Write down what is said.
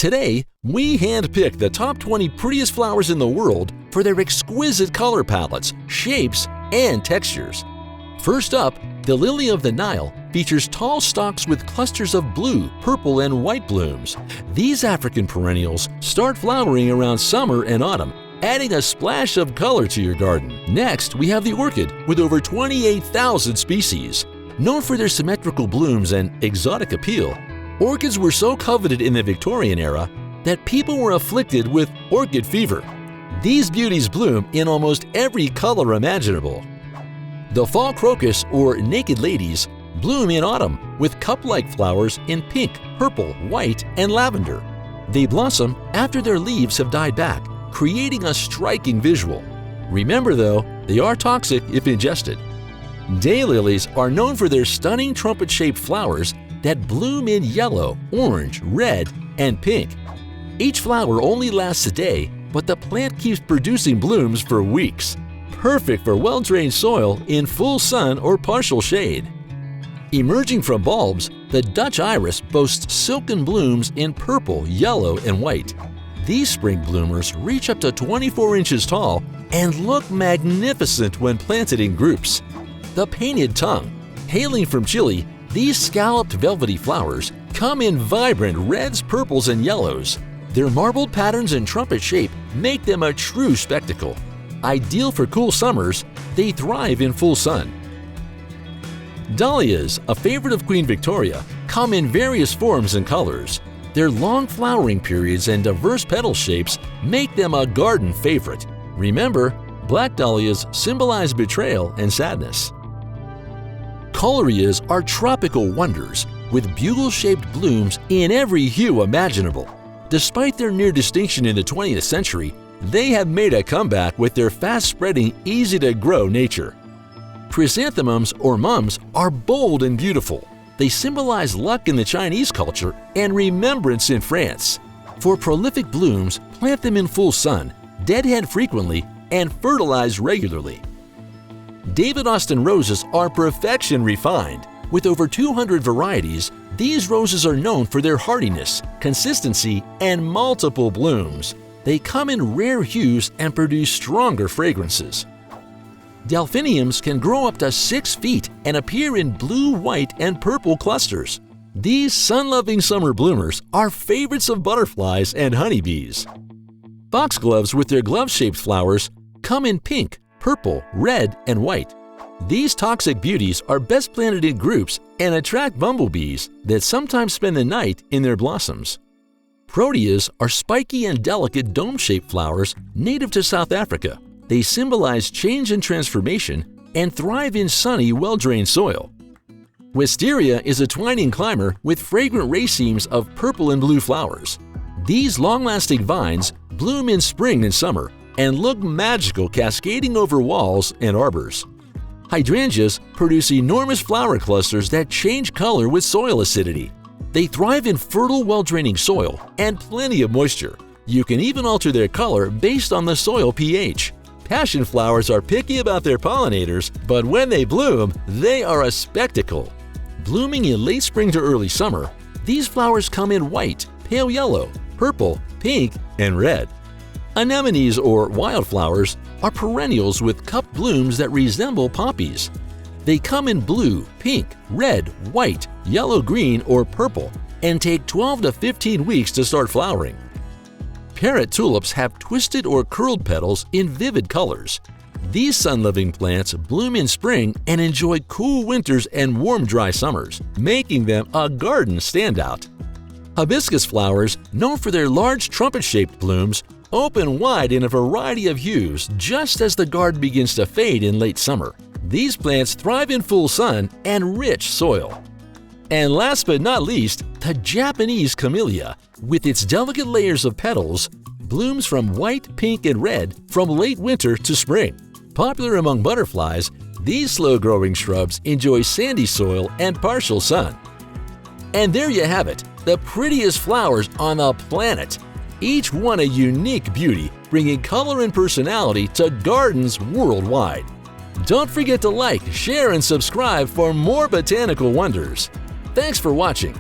Today, we handpick the top 20 prettiest flowers in the world for their exquisite color palettes, shapes, and textures. First up, the lily of the Nile features tall stalks with clusters of blue, purple, and white blooms. These African perennials start flowering around summer and autumn, adding a splash of color to your garden. Next, we have the orchid with over 28,000 species. Known for their symmetrical blooms and exotic appeal, orchids were so coveted in the Victorian era that people were afflicted with orchid fever. These beauties bloom in almost every color imaginable. The Fall Crocus, or naked ladies, bloom in autumn with cup-like flowers in pink, purple, white, and lavender. They blossom after their leaves have died back, creating a striking visual. Remember though, they are toxic if ingested. Daylilies are known for their stunning trumpet-shaped flowers that bloom in yellow, orange, red, and pink. Each flower only lasts a day, but the plant keeps producing blooms for weeks. Perfect for well-drained soil in full sun or partial shade. Emerging from bulbs, the Dutch iris boasts silken blooms in purple, yellow, and white. These spring bloomers reach up to 24 inches tall and look magnificent when planted in groups. The painted tongue. Hailing from Chile, these scalloped velvety flowers come in vibrant reds, purples, and yellows. Their marbled patterns and trumpet shape make them a true spectacle. Ideal for cool summers, they thrive in full sun. Dahlias, a favorite of Queen Victoria, come in various forms and colors. Their long flowering periods and diverse petal shapes make them a garden favorite. Remember, black dahlias symbolize betrayal and sadness. Colorias are tropical wonders with bugle-shaped blooms in every hue imaginable. Despite their near distinction in the 20th century, they have made a comeback with their fast-spreading, easy-to-grow nature. Chrysanthemums or mums are bold and beautiful. They symbolize luck in the Chinese culture and remembrance in France. For prolific blooms, plant them in full sun, deadhead frequently, and fertilize regularly. David Austin roses are perfection refined. With over 200 varieties, these roses are known for their hardiness, consistency, and multiple blooms. They come in rare hues and produce stronger fragrances. Delphiniums can grow up to 6 feet and appear in blue, white, and purple clusters. These sun-loving summer bloomers are favorites of butterflies and honeybees. Foxgloves with their glove-shaped flowers come in pink, purple, red, and white. These toxic beauties are best planted in groups and attract bumblebees that sometimes spend the night in their blossoms. Proteas are spiky and delicate dome-shaped flowers native to South Africa. They symbolize change and transformation and thrive in sunny, well-drained soil. Wisteria is a twining climber with fragrant racemes of purple and blue flowers. These long-lasting vines bloom in spring and summer and look magical cascading over walls and arbors. Hydrangeas produce enormous flower clusters that change color with soil acidity. They thrive in fertile, well-draining soil and plenty of moisture. You can even alter their color based on the soil pH. Passion flowers are picky about their pollinators, but when they bloom, they are a spectacle. Blooming in late spring to early summer, these flowers come in white, pale yellow, purple, pink, and red. Anemones or wildflowers are perennials with cupped blooms that resemble poppies. They come in blue, pink, red, white, yellow-green, or purple and take 12 to 15 weeks to start flowering. Parrot tulips have twisted or curled petals in vivid colors. These sun-loving plants bloom in spring and enjoy cool winters and warm, dry summers, making them a garden standout. Hibiscus flowers, known for their large trumpet-shaped blooms, open wide in a variety of hues just as the garden begins to fade in late summer. These plants thrive in full sun and rich soil. And last but not least, the Japanese camellia, with its delicate layers of petals, blooms from white, pink, and red from late winter to spring. Popular among butterflies, these slow-growing shrubs enjoy sandy soil and partial sun. And there you have it, the prettiest flowers on the planet. Each one a unique beauty, bringing color and personality to gardens worldwide. Don't forget to like, share, and subscribe for more botanical wonders. Thanks for watching.